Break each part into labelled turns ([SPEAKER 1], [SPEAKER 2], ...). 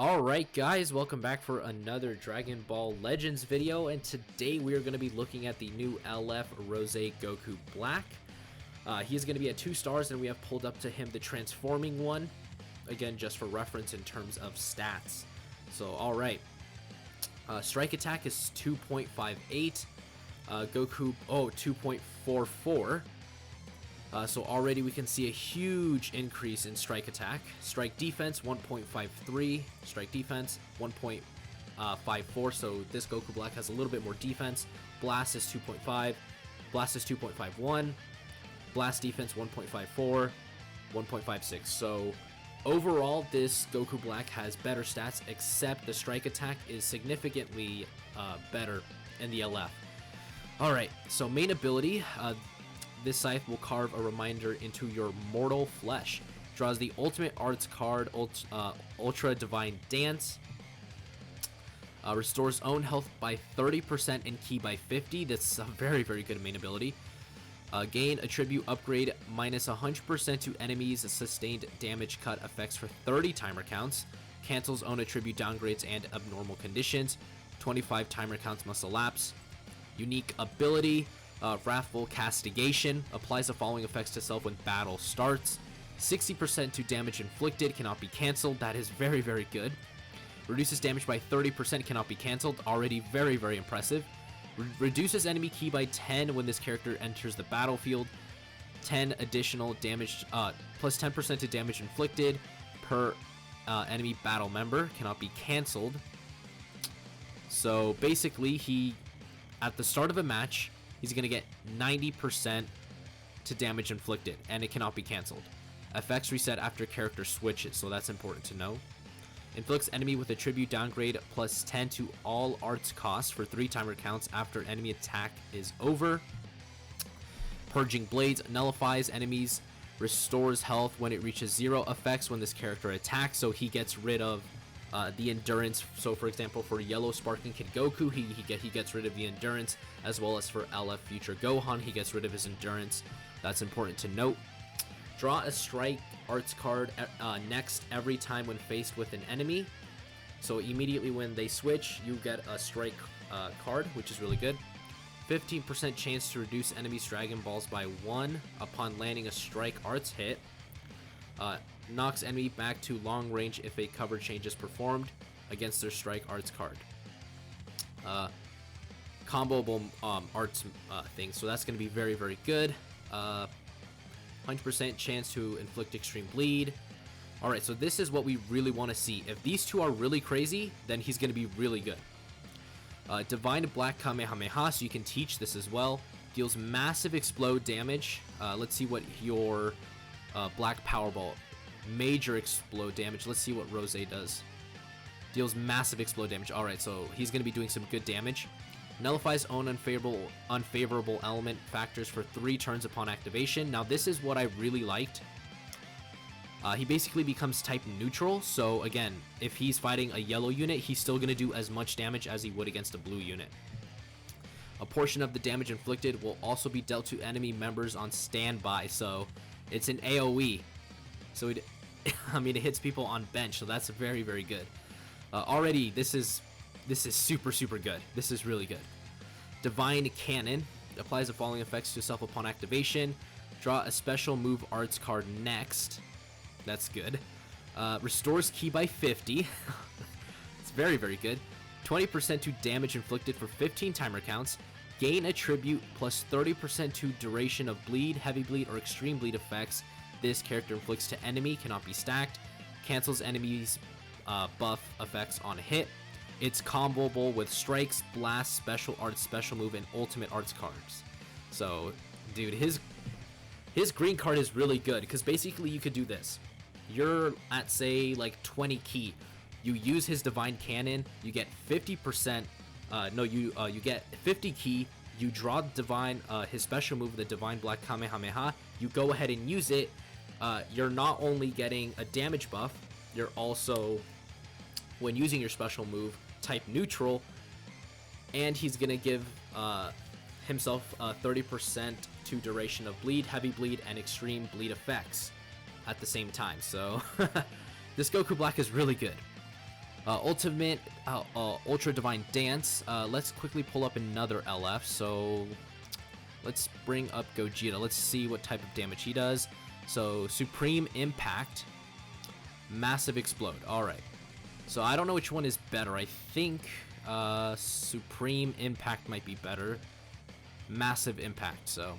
[SPEAKER 1] Alright guys, welcome back for another Dragon Ball Legends video, and today we are going to be looking at the new LF Rose Goku Black. He is going to be at 2 stars, and we have pulled up to him the transforming one, again just for reference in terms of stats. So alright, strike attack is 2.58, Goku, 2.44. So already we can see a huge increase in strike attack. Strike defense 1.53, strike defense 1.54, so this Goku Black has a little bit more defense. Blast is 2.5, blast is 2.51, blast defense 1.54, 1.56. So overall this Goku Black has better stats, except the strike attack is significantly better in the LF. Alright, so main ability, this scythe will carve a reminder into your mortal flesh. Draws the ultimate arts card, Ultra Divine Dance. Restores own health by 30% and ki by 50. That's a very, very good main ability. Gain attribute upgrade minus 100% to enemies sustained damage cut effects for 30 timer counts. Cancels own attribute downgrades and abnormal conditions. 25 timer counts must elapse. Unique ability. Wrathful Castigation applies the following effects to self when battle starts. 60% to damage inflicted, cannot be cancelled. That is very, very good. Reduces damage by 30%, cannot be cancelled. Already very, very impressive. Reduces enemy ki by 10 when this character enters the battlefield. 10 additional damage, plus 10% to damage inflicted per enemy battle member, cannot be cancelled. So basically, at the start of a match, he's going to get 90% to damage inflicted, and it cannot be cancelled. Effects reset after character switches, so that's important to know. Inflicts enemy with attribute downgrade plus 10 to all arts costs for 3 timer counts after enemy attack is over. Purging Blades nullifies enemies, restores health when it reaches 0 effects when this character attacks, so he gets rid of the endurance. So for example, for Yellow Sparking Kid Goku, he gets rid of the endurance, as well as for LF Future Gohan, he gets rid of his endurance. That's important to note. Draw a strike arts card next every time when faced with an enemy. So immediately when they switch, you get a strike card, which is really good. 15% chance to reduce enemies' Dragon Balls by 1 upon landing a strike arts hit. Knocks enemy back to long range if a cover change is performed against their strike arts card. Comboable arts thing, so that's going to be very, very good. 100% chance to inflict extreme bleed. Alright, so this is what we really want to see. If these two are really crazy, then he's going to be really good. Divine Black Kamehameha, so you can teach this as well. Deals massive explode damage. Let's see what your Black Powerball, major explode damage. Let's see what Rose does. Deals massive explode damage. Alright, so he's going to be doing some good damage. Nullifies own unfavorable element factors for 3 turns upon activation. Now this is what I really liked. He basically becomes type neutral, so again, if he's fighting a yellow unit, he's still going to do as much damage as he would against a blue unit. A portion of the damage inflicted will also be dealt to enemy members on standby, so it's an AoE. So it hits people on bench, so that's very, very good. Already, this is super, super good. This is really good. Divine Cannon applies the following effects to self upon activation. Draw a special move arts card next. That's good. Restores ki by 50. It's very, very good. 20% to damage inflicted for 15 timer counts. Gain attribute plus 30% to duration of bleed, heavy bleed, or extreme bleed effects this character inflicts to enemy, cannot be stacked. Cancels enemies buff effects on hit. It's comboable with strikes, blast, special arts, special move, and ultimate arts cards. So, dude, his green card is really good, because basically you could do this. You're at, say, like 20 ki. You use his Divine Cannon, you get 50%, you get 50 ki, you draw his special move, the Divine Black Kamehameha, you go ahead and use it. You're not only getting a damage buff, you're also, when using your special move, type neutral, and he's gonna give himself 30% to duration of bleed, heavy bleed, and extreme bleed effects at the same time. So this Goku Black is really good. Ultimate Ultra Divine Dance. Let's quickly pull up another LF. So let's bring up Gogeta. Let's see what type of damage he does. So Supreme Impact, Massive Explode. All right. So I don't know which one is better. I think Supreme Impact might be better. Massive Impact. So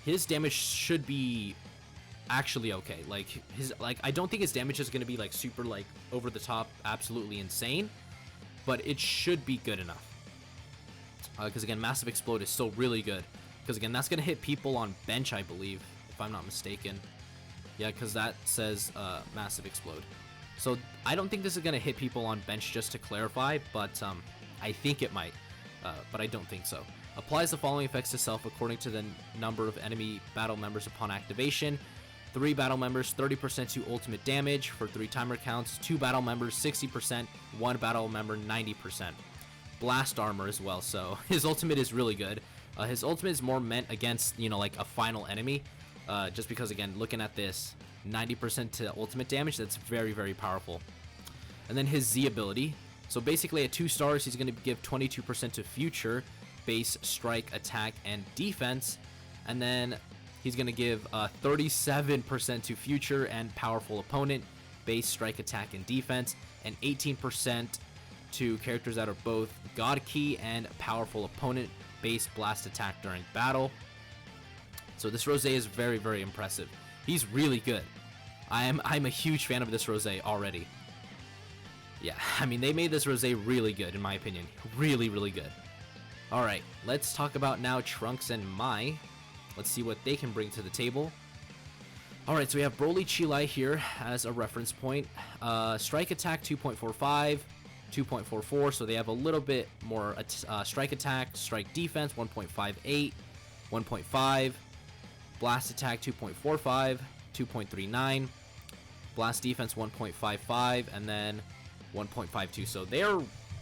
[SPEAKER 1] his damage should be actually okay. Like I don't think his damage is going to be like super like over the top, absolutely insane, but it should be good enough. Because again, Massive Explode is still really good. Because again, that's going to hit people on bench, I believe, if I'm not mistaken. Yeah, because that says Massive Explode. So I don't think this is going to hit people on bench, just to clarify, but I think it might, but I don't think so. Applies the following effects to self according to the number of enemy battle members upon activation. 3 battle members, 30% to ultimate damage for 3 timer counts. 2 battle members, 60%. 1 battle member, 90%. Blast armor as well, so his ultimate is really good. His ultimate is more meant against, you know, like a final enemy. Just because, again, looking at this, 90% to ultimate damage, that's very, very powerful. And then his Z ability. So basically at 2 stars, he's going to give 22% to future, base, strike, attack, and defense. And then he's going to give 37% to future and powerful opponent, base, strike, attack, and defense, and 18% to characters that are both God Key and powerful opponent, base, blast, attack during battle. So this Rosé is very, very impressive. He's really good. I'm a huge fan of this Rosé already. Yeah, I mean, they made this Rosé really good, in my opinion. Really, really good. Alright, let's talk about now Trunks and Mai. Let's see what they can bring to the table. Alright, so we have Broly Chilai here as a reference point. Strike attack 2.45, 2.44, so they have a little bit more strike attack. Strike defense 1.58, 1.5. Blast attack 2.45, 2.39. Blast defense 1.55, and then 1.52. So they're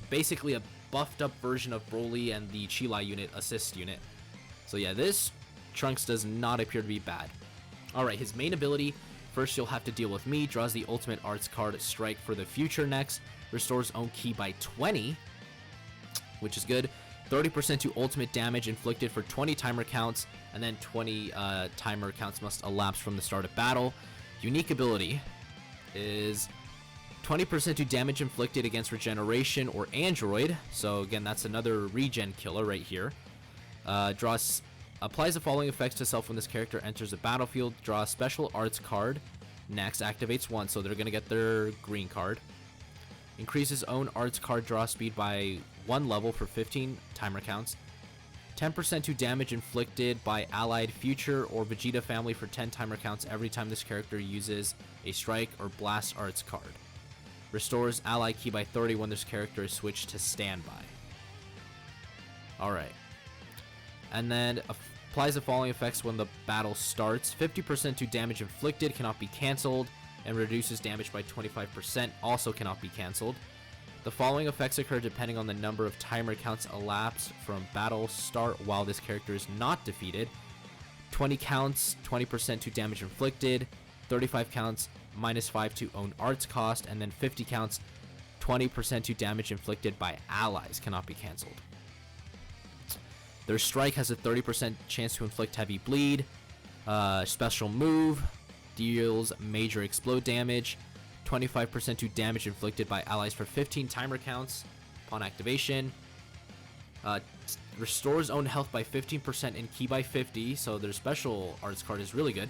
[SPEAKER 1] basically a buffed up version of Broly and the Chilai unit, assist unit. So yeah, this Trunks does not appear to be bad. Alright, his main ability, first you'll have to deal with me, draws the ultimate arts card Strike for the future next, restores own ki by 20, which is good, 30% to ultimate damage inflicted for 20 timer counts, and then 20 timer counts must elapse from the start of battle. Unique ability is 20% to damage inflicted against regeneration or android, so again that's another regen killer right here. Applies the following effects to self when this character enters the battlefield. Draw a special arts card. Next, activates 1, so they're going to get their green card. Increases own arts card draw speed by 1 level for 15 timer counts. 10% to damage inflicted by allied future or Vegeta family for 10 timer counts every time this character uses a strike or blast arts card. Restores ally ki by 30 when this character is switched to standby. Alright. And then applies the following effects when the battle starts. 50% to damage inflicted, cannot be cancelled, and reduces damage by 25%, also cannot be cancelled. The following effects occur depending on the number of timer counts elapsed from battle start while this character is not defeated. 20 counts, 20% to damage inflicted, 35 counts, -5 to own arts cost, and then 50 counts, 20% to damage inflicted by allies, cannot be cancelled. Their strike has a 30% chance to inflict heavy bleed. Special move deals major explode damage. 25% to damage inflicted by allies for 15 timer counts upon activation. Restores own health by 15% and ki by 50, so their special arts card is really good.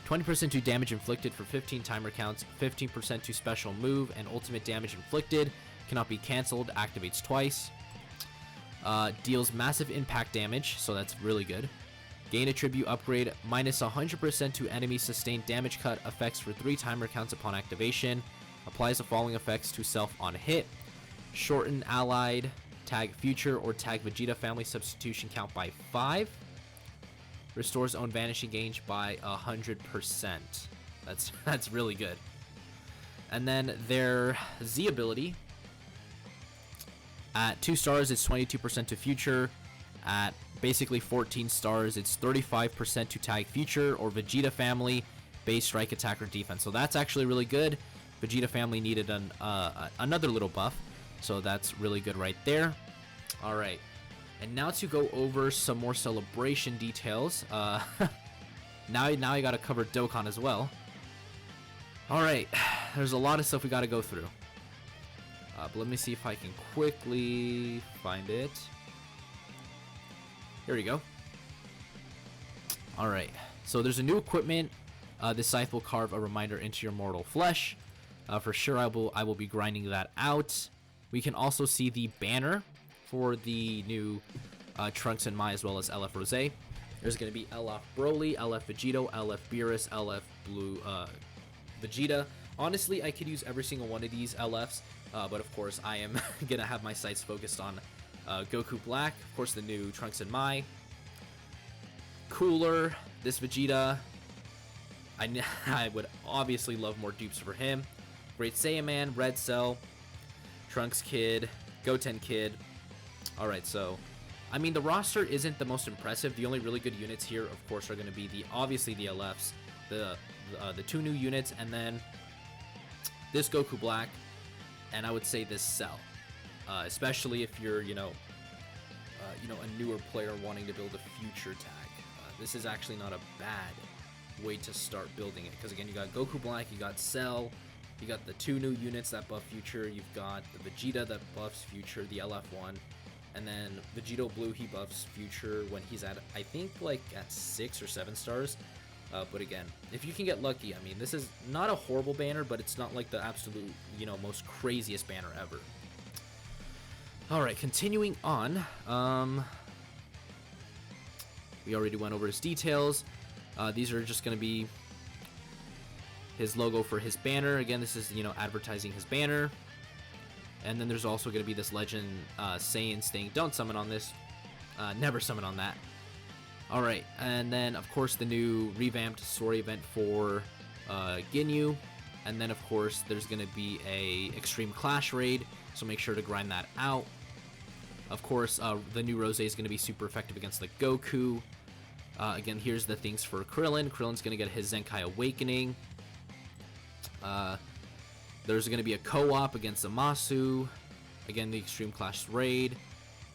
[SPEAKER 1] 20% to damage inflicted for 15 timer counts. 15% to special move and ultimate damage inflicted. Cannot be cancelled, activates twice. Deals massive impact damage, so that's really good. Gain attribute upgrade, -100% to enemy sustained damage cut effects for 3 timer counts upon activation. Applies the following effects to self on hit. Shorten allied, tag future, or tag Vegeta family substitution count by 5. Restores own vanishing gauge by 100%. That's really good. And then their Z ability. At 2 stars, it's 22% to future. At basically 14 stars, it's 35% to tag future or Vegeta family, base, strike, attack, or defense. So that's actually really good. Vegeta family needed another little buff, so that's really good right there. All right, and now to go over some more celebration details. Now I gotta cover Dokkan as well. All right, there's a lot of stuff we gotta go through. But let me see if I can quickly find it. Here we go. All right, so there's a new equipment. This scythe will carve a reminder into your mortal flesh. For sure, I will be grinding that out. We can also see the banner for the new Trunks and Mai, as well as LF Rose. There's going to be LF Broly, LF Vegito, LF Beerus, LF Blue Vegeta. Honestly, I could use every single one of these LFs, but of course, I am going to have my sights focused on Goku Black. Of course, the new Trunks and Mai. Cooler, this Vegeta. I would obviously love more dupes for him. Great Saiyaman, Red Cell, Trunks Kid, Goten Kid. Alright, so, I mean, the roster isn't the most impressive. The only really good units here, of course, are going to be obviously the LFs, the two new units, and then this Goku Black, and I would say this Cell. Especially if you're, a newer player wanting to build a future tag. This is actually not a bad way to start building it, because again, you got Goku Black, you got Cell, you got the two new units that buff future, you've got the Vegeta that buffs future, the LF1, and then Vegito Blue, he buffs future when he's at, I think, like at 6 or 7 stars. But again, if you can get lucky, I mean, this is not a horrible banner, but it's not like the absolute, most craziest banner ever. Alright, continuing on, we already went over his details. These are just going to be his logo for his banner. Again, this is, advertising his banner. And then there's also going to be this Legend Saiyans thing. Don't summon on this. Never summon on that. Alright, and then, of course, the new revamped story event for Ginyu. And then, of course, there's going to be a Extreme Clash raid, so make sure to grind that out. Of course, the new Rose is going to be super effective against the Goku. Again, here's the things for Krillin. Krillin's going to get his Zenkai Awakening. There's going to be a co-op against Zamasu. Again, the Extreme Clash raid.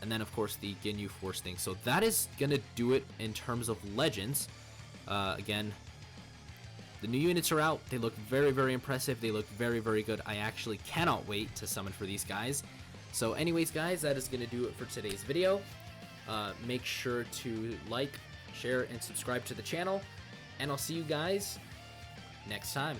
[SPEAKER 1] And then, of course, the Ginyu Force thing. So that is going to do it in terms of Legends. Again, the new units are out. They look very, very impressive. They look very, very good. I actually cannot wait to summon for these guys. So anyways, guys, that is going to do it for today's video. Make sure to like, share, and subscribe to the channel. And I'll see you guys next time.